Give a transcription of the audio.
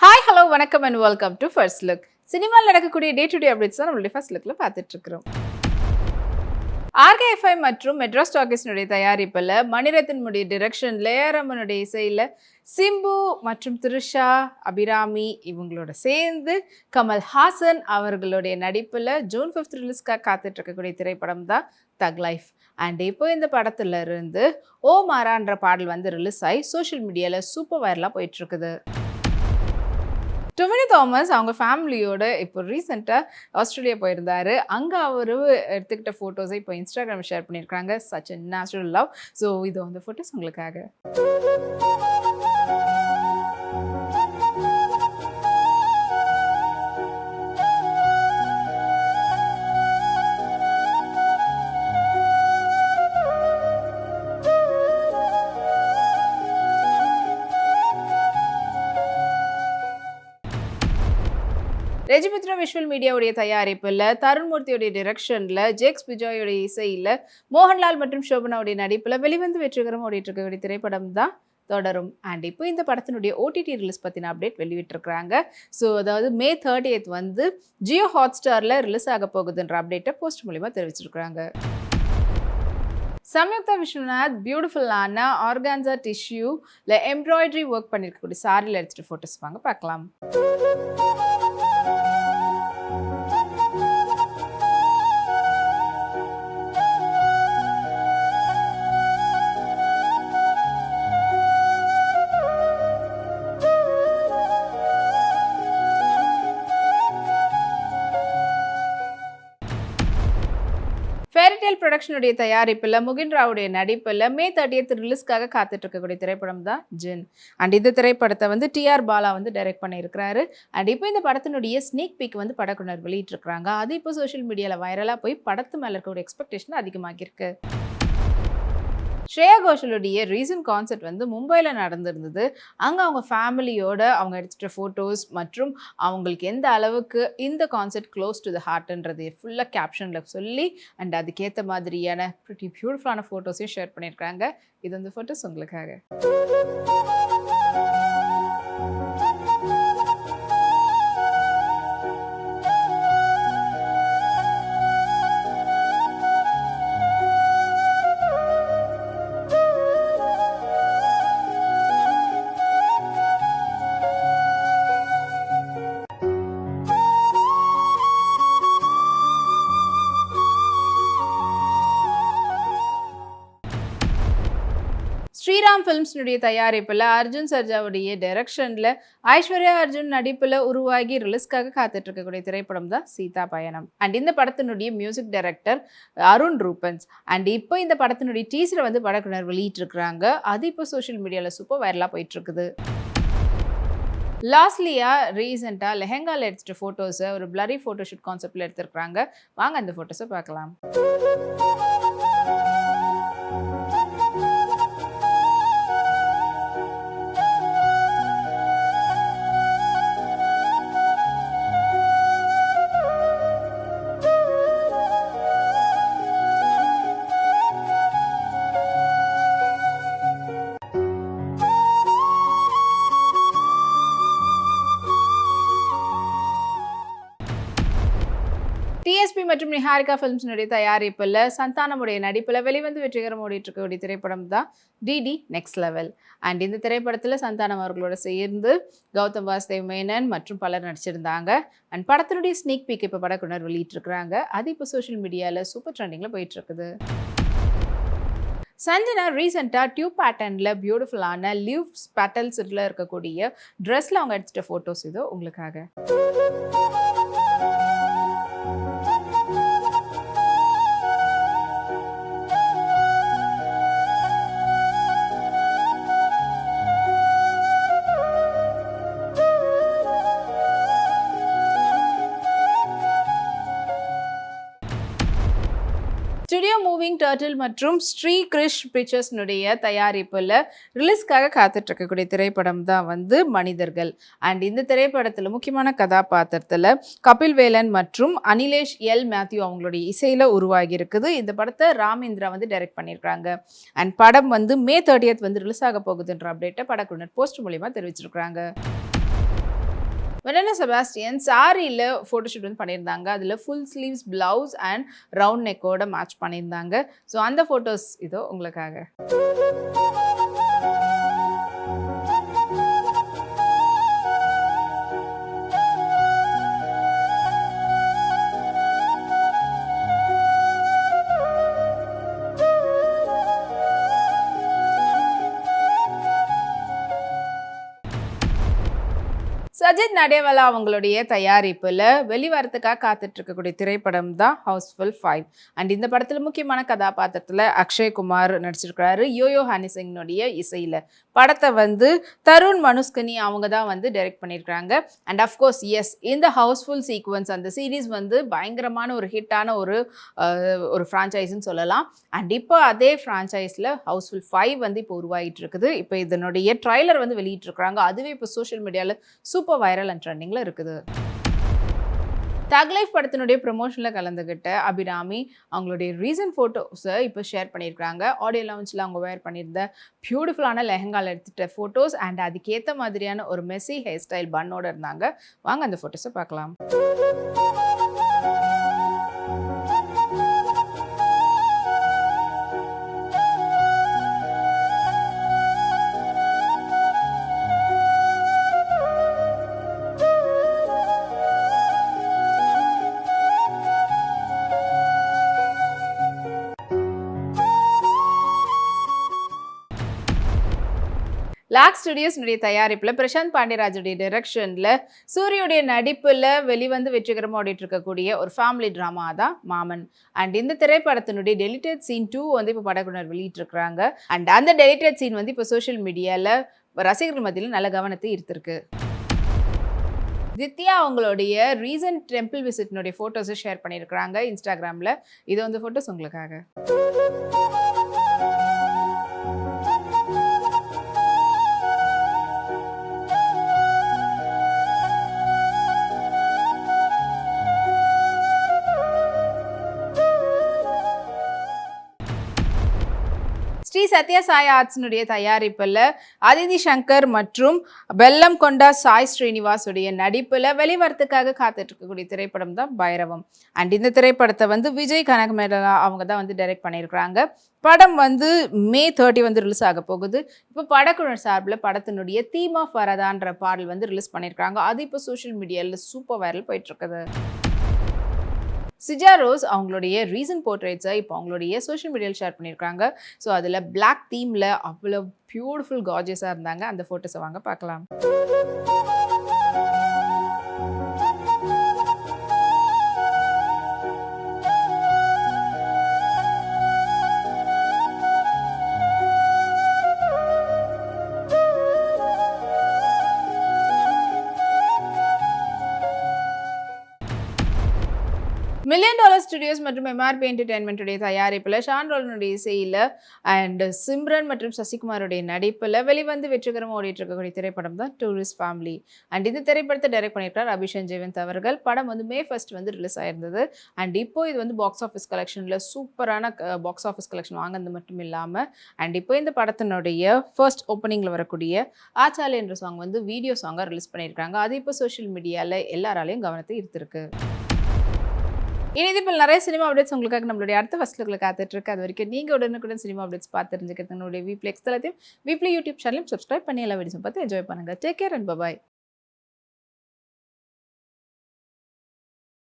Hi hello வணக்கம் and welcome to first look. சினிமாவில் நடக்கக்கூடிய டே டு டே அப்டேட்ஸ் தான் நம்மளுடைய ஃபர்ஸ்ட் லுக்கில் பார்த்துட்டு இருக்கிறோம். RKFI மற்றும் மெட்ராஸ் டாக்கீஸ்னுடைய தயாரிப்பில் மணிரத்னமுடைய டிரெக்ஷனில் ஏஆர்ரஹ்மானுடைய இசையில் சிம்பு மற்றும் த்ரிஷா அபிராமி இவங்களோட சேர்ந்து கமல்ஹாசன் அவர்களுடைய நடிப்பில் ஜூன் 5 ரிலீஸ்க்காக காத்துட்டு இருக்கக்கூடிய திரைப்படம் தான் தக் லைஃப். அண்ட் இப்போ இந்த படத்துல இருந்து ஓ மாறான்ற பாடல் வந்து ரிலீஸ் ஆகி சோஷியல் மீடியாவில் சூப்பர் வைரலாக போயிட்டு இருக்குது. டொவினோ தாமஸ் அவங்க ஃபேமிலியோட இப்போ ரீசெண்டாக ஆஸ்திரேலியா போயிருந்தாரு. அங்கே அவர் எடுத்துக்கிட்ட ஃபோட்டோஸை இப்போ இன்ஸ்டாகிராம் ஷேர் பண்ணியிருக்காங்க. Such a natural love. So இது அந்த ஃபோட்டோஸ் உங்களுக்காக. ரெஜிமித்ரா விஷுவல் மீடியாவுடைய தயாரிப்பில் தருண்மூர்த்தியோடைய டிரெக்ஷனில் ஜேக்ஸ் விஜயோடைய இசையில் மோகன்லால் மற்றும் சோபனாவுடைய நடிப்பில் வெளிவந்து வெற்றிகரமாக ஓடிட்டு இருக்கக்கூடிய திரைப்படம் தான் தொடரும். அண்ட் இப்போ இந்த படத்தினுடைய ஓடிடி ரிலீஸ் பற்றின அப்டேட் வெளியிட்டிருக்கிறாங்க. ஸோ அதாவது மே 30 வந்து ஜியோ ஹாட்ஸ்டாரில் ரிலீஸ் ஆக போகுதுன்ற அப்டேட்டை போஸ்ட் மூலிமா தெரிவிச்சிருக்கிறாங்க. சம்யுக்தா விஸ்வநாத் பியூட்டிஃபுல்லான ஆர்கான்சா டிஷ்யூல எம்ப்ராய்டரி ஒர்க் பண்ணியிருக்கக்கூடிய சாரியில் எடுத்துகிட்டு ஃபோட்டோஸ் வாங்க பார்க்கலாம். ஃபேரிடேல் ப்ரொடக்ஷனுடைய தயாரிப்பில் முகின் ராவுடைய நடிப்பில் மே 30 ரிலீஸ்க்காக காத்துட்டு இருக்கக்கூடிய திரைப்படம் தான் ஜின். அண்ட் இந்த திரைப்படத்தை வந்து டிஆர் பாலா வந்து டைரக்ட் பண்ணியிருக்கிறாரு. அண்ட் இப்போ இந்த படத்தினுடைய ஸ்னீக் பீக் வந்து படக்குனர் வெளியிட்டிருக்கிறாங்க. அது இப்போ சோஷியல் மீடியாவில் வைரலாக போய் படத்து மேலே இருக்கக்கூடிய எக்ஸ்பெக்டேஷன் அதிகமாகிருக்கு. ஸ்ரேயா கோஷலுடைய ரீசன்ட் கான்சர்ட் வந்து மும்பையில் நடந்திருந்தது. அங்கே அவங்க ஃபேமிலியோட அவங்க எடுத்துகிட்ட ஃபோட்டோஸ் மற்றும் அவங்களுக்கு எந்த அளவுக்கு இந்த கான்சர்ட் க்ளோஸ் டு த ஹார்ட்ன்றது ஃபுல்லாக கேப்ஷனில் சொல்லி அண்ட் அதுக்கேற்ற மாதிரியான ப்ரிட்டி பியூட்டிஃபுல்லான ஃபோட்டோஸையும் ஷேர் பண்ணியிருக்காங்க. இது வந்து ஃபோட்டோஸ் உங்களுக்காக. ஸ்ரீராம் ஃபிலிம்ஸ்னுடைய தயாரிப்பில் அர்ஜுன் சர்ஜாவுடைய டைரக்ஷனில் ஐஸ்வர்யா அர்ஜுன் நடிப்பில் உருவாகி ரிலீஸ்க்காக காத்துட்டு இருக்கக்கூடிய திரைப்படம் தான் சீதா பயணம். அண்ட் இந்த படத்தினுடைய music director Arun Ruben's. And இப்போ இந்த படத்தினுடைய டீசரை வந்து படக்குனர் வெளியிட்டிருக்கிறாங்க. அது இப்போ சோஷியல் மீடியாவில் சூப்பர் வைரலாக போயிட்டு இருக்குது. லாஸ்ட்லியா ரீசெண்டாக லெஹெங்காவில் எடுத்துகிட்ட ஃபோட்டோஸை ஒரு பிளரி ஃபோட்டோஷூட் கான்செப்டில் எடுத்திருக்கிறாங்க. வாங்க அந்த ஃபோட்டோஸை பார்க்கலாம். டிஎஸ்பி மற்றும் நிஹாரிகா ஃபிலிம்ஸ்னுடைய தயாரிப்பில் சந்தானமுடைய நடிப்பில் வெளிவந்து வெற்றிகரம் ஓடிட்டு இருக்கக்கூடிய திரைப்படம் தான் டிடி நெக்ஸ்ட் லெவல். அண்ட் இந்த திரைப்படத்தில் சந்தானம் அவர்களோட சேர்ந்து கௌதம் வாசுதேவ் மேனன் மற்றும் பலர் நடிச்சிருந்தாங்க. அண்ட் படத்தினுடைய ஸ்னீக் பீக் இப்போ படக்குனர் வெளியிட்டிருக்கிறாங்க. அது இப்போ சோஷியல் மீடியாவில் சூப்பர் ட்ரெண்டிங்கில் போயிட்டு இருக்குது. சஞ்சனா ரீசெண்டாக டியூப் பேட்டர்னில் பியூட்டிஃபுல்லான லீவ்ஸ் பேட்டல்ஸில் இருக்கக்கூடிய ட்ரெஸ்ஸில் அவங்க எடுத்துகிட்ட ஃபோட்டோஸ் இதோ உங்களுக்காக. ஸ்டுடியோ மூவிங் டர்ட்டில் மற்றும் ஸ்ரீ கிரிஷ் பிக்சர்ஸ்னுடைய தயாரிப்பில் ரிலீஸ்க்காக காத்துட்டு இருக்கக்கூடிய திரைப்படம் தான் வந்து மனிதர்கள். அண்ட் இந்த திரைப்படத்தில் முக்கியமான கதாபாத்திரத்தில் கபில் வேலன் மற்றும் அனிலேஷ் எல் மேத்யூ அவங்களுடைய இசையில் உருவாகி இருக்குது. இந்த படத்தை ராமேந்திரா வந்து டைரக்ட் பண்ணியிருக்காங்க. அண்ட் படம் வந்து மே 30 வந்து ரிலீஸ் ஆக போகுதுன்ற அப்டேட்டை படக்குழுவினர் போஸ்ட் மூலியமாக தெரிவிச்சிருக்கிறாங்க. வெனனா செபாஸ்டியன் சாரியில் ஃபோட்டோஷூட் வந்து பண்ணியிருந்தாங்க. அதில் full sleeves blouse and round நெக்கோட மேட்ச் பண்ணியிருந்தாங்க. ஸோ அந்த ஃபோட்டோஸ் இதோ உங்களுக்காக. சஜித் நடேவாலா அவங்களுடைய தயாரிப்பில் வெளிவரத்துக்காக காத்துட்டு இருக்கக்கூடிய திரைப்படம் தான் ஹவுஸ்ஃபுல் 5. அண்ட் இந்த படத்தில் முக்கியமான கதாபாத்திரத்தில் அக்ஷய்குமார் நடிச்சிருக்கிறாரு. யோயோ ஹனிசிங்கனுடைய இசையில் படத்தை வந்து தருண் மனுஸ்கனி அவங்க தான் வந்து டைரக்ட் பண்ணியிருக்கிறாங்க. அண்ட் அஃப்கோர்ஸ் எஸ், இந்த ஹவுஸ்ஃபுல் சீக்வன்ஸ் அந்த சீரீஸ் வந்து பயங்கரமான ஒரு ஹிட்டான ஒரு ஃப்ரான்ச்சைஸ்ன்னு சொல்லலாம். அண்ட் இப்போ அதே ஃப்ரான்ச்சைஸில் ஹவுஸ்ஃபுல் 5 வந்து இப்போ உருவாகிட்டு இருக்குது. இப்போ இதனுடைய ட்ரைலர் வந்து வெளியிட்டிருக்கிறாங்க. அதுவே இப்போ சோஷியல் மீடியாவில் சூப்பர் வைரல் அண்ட் ட்ரெண்டிங்ல இருக்குது. தக் லைஃப் படத்தினுடைய ப்ரொமோஷனில் கலந்துக்கிட்ட அபிராமி அவங்களுடைய ரீசன்ட் ஃபோட்டோஸை இப்போ ஷேர் பண்ணியிருக்காங்க. ஆடியோ லான்ச்சில் அவங்க வேர் பண்ணியிருந்த பியூட்டிஃபுல்லான லெஹங்காவில் எடுத்துகிட்ட ஃபோட்டோஸ் அண்ட் அதுக்கேற்ற மாதிரியான ஒரு மெஸ்ஸி ஹேர் ஸ்டைல் பன்னோட இருந்தாங்க. வாங்க அந்த ஃபோட்டோஸை பார்க்கலாம். லாக் ஸ்டுடியோஸ்னுடைய தயாரிப்பில் பிரசாந்த் பாண்டியராஜுடைய டைரக்ஷனில் சூரியுடைய நடிப்பில் வெளிவந்து வெற்றிகரமாக ஓடிட்டு இருக்கக்கூடிய ஒரு ஃபேமிலி ட்ராமா தான் மாமன். அண்ட் இந்த திரைப்படத்தினுடைய டெலிட்டட் சீன் 2 வந்து இப்போ படக்குனர் வெளியிட்டிருக்கிறாங்க. அண்ட் அந்த டெலிட்டட் சீன் வந்து இப்போ சோஷியல் மீடியாவில் ரசிகர்கள் மத்தியில் நல்ல கவனத்தை ஈர்த்திருக்கு. தித்யா அவங்களுடைய ரீசன்ட் டெம்பிள் விசிட்னுடைய ஃபோட்டோஸை ஷேர் பண்ணியிருக்கிறாங்க இன்ஸ்டாகிராமில். இது வந்து ஃபோட்டோஸ் உங்களுக்காக. ஸ்ரீ சத்யா சாய் ஆர்ட்ஸ்னுடைய தயாரிப்பில் அதிதி சங்கர் மற்றும் வெல்லம் கொண்டா சாய் ஸ்ரீனிவாசுடைய நடிப்பில் வெளிவரத்துக்காக காத்துட்டு இருக்கக்கூடிய திரைப்படம் தான் பைரவம். அண்ட் இந்த திரைப்படத்தை வந்து விஜய் கனகமேடலா அவங்க தான் வந்து டைரக்ட் பண்ணியிருக்கிறாங்க. படம் வந்து May 30 வந்து ரிலீஸ் ஆக போகுது. இப்போ படக்குழு சார்பில் படத்தினுடைய தீம் ஆஃப் வரதான்ற பாடல் வந்து ரிலீஸ் பண்ணியிருக்காங்க. அது இப்போ சோஷியல் மீடியாவில் சூப்பர் வைரல் போயிட்டுருக்குது. சிஜா ரோஸ் அவங்களுடைய ரீசன்ட் போர்ட்ரேட்ஸை இப்போ அவங்களுடைய சோஷியல் மீடியாவில் ஷேர் பண்ணியிருக்காங்க. ஸோ அதில் பிளாக் தீமில் அவ்வளோ பியூட்டிஃபுல் கார்ஜியஸாக இருந்தாங்க. அந்த ஃபோட்டோஸை வாங்க பார்க்கலாம். $1 மில்லியன் ஸ்டுடியோஸ் மற்றும் MRP என்டர்டைன்மெண்ட்டுடைய தயாரிப்பில் ஷான் ரோல்னுடைய இசையில் அண்ட் சிம்ரன் மற்றும் சசிகுமாருடைய நடிப்பில் வெளிவந்து வெற்றிகரமாக ஓடிட்டு இருக்கக்கூடிய திரைப்படம் தான் டூரிஸ்ட் ஃபேமிலி. அண்ட் இந்த திரைப்படத்தை டைரக்ட் பண்ணியிருக்கார் அபிஷன் ஜெயவந்த் அவர்கள். படம் வந்து May 1 வந்து ரிலீஸ் ஆயிருந்தது. அண்ட் இப்போ இது வந்து பாக்ஸ் ஆஃபீஸ் கலெக்ஷனில் சூப்பரான பாக்ஸ் ஆஃபீஸ் கலெக்ஷன் வாங்கினது மட்டும் இல்லாமல் அண்ட் இப்போ இந்த படத்தினுடைய ஃபர்ஸ்ட் ஓப்பனிங்கில் வரக்கூடிய ஆச்சாலி என்ற சாங் வந்து வீடியோ சாங்காக ரிலீஸ் பண்ணியிருக்காங்க. அது இப்போ சோஷியல் மீடியாவில் எல்லாராலையும் கவனத்தை ஈர்த்திருக்கு. இனி இது நிறைய சினிமா அப்டேட்ஸ் உங்களுக்காக நம்மளுடைய அடுத்த ஃபர்ஸ்ட் லுக்ல காத்துட்டு இருக்கு. அது வரைக்கும் நீங்கள் உடனுக்குடன் சினிமா அப்டேட்ஸ் பார்த்து தெரிஞ்சுக்கிறது நம்மளுடைய வீப்ளெக்ஸ் தளத்தையும் வீப்ளி யூடியூப் சேனலையும் சப்ஸ்கிரைப் பண்ணி எல்லா வீடியோஸும் பார்த்து என்ஜாய் பண்ணுங்க. Take care and bye bye.